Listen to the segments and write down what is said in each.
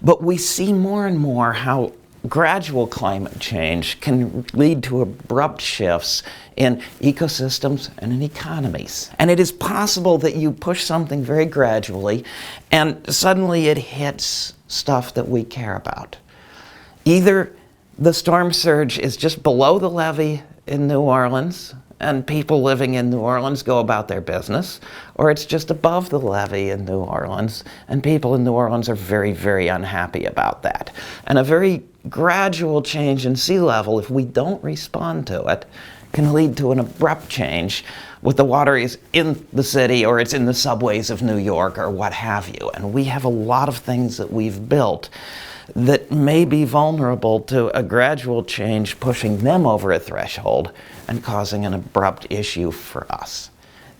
But we see more and more how gradual climate change can lead to abrupt shifts in ecosystems and in economies. And it is possible that you push something very gradually and suddenly it hits stuff that we care about. Either the storm surge is just below the levee in New Orleans and people living in New Orleans go about their business, or it's just above the levee in New Orleans and people in New Orleans are very, very unhappy about that. And a very gradual change in sea level, if we don't respond to it, can lead to an abrupt change with the water is in the city or it's in the subways of New York or what have you. And we have a lot of things that we've built that may be vulnerable to a gradual change pushing them over a threshold and causing an abrupt issue for us.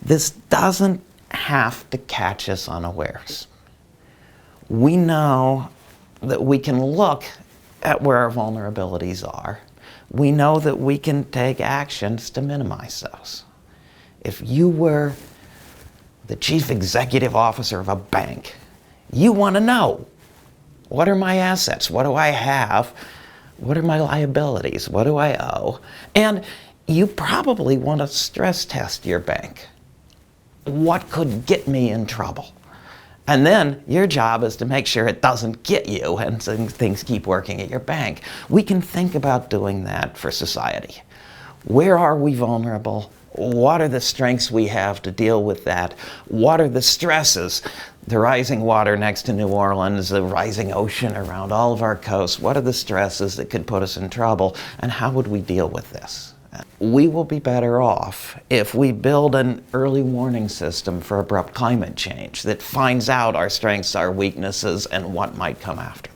This doesn't have to catch us unawares. We know that we can look at where our vulnerabilities are. We know that we can take actions to minimize those. If you were the chief executive officer of a bank, you want to know, what are my assets? What do I have? What are my liabilities? What do I owe? And you probably want to stress test your bank. What could get me in trouble? And then your job is to make sure it doesn't get you and things keep working at your bank. We can think about doing that for society. Where are we vulnerable? What are the strengths we have to deal with that? What are the stresses? The rising water next to New Orleans, the rising ocean around all of our coasts. What are the stresses that could put us in trouble? And how would we deal with this? We will be better off if we build an early warning system for abrupt climate change that finds out our strengths, our weaknesses, and what might come after.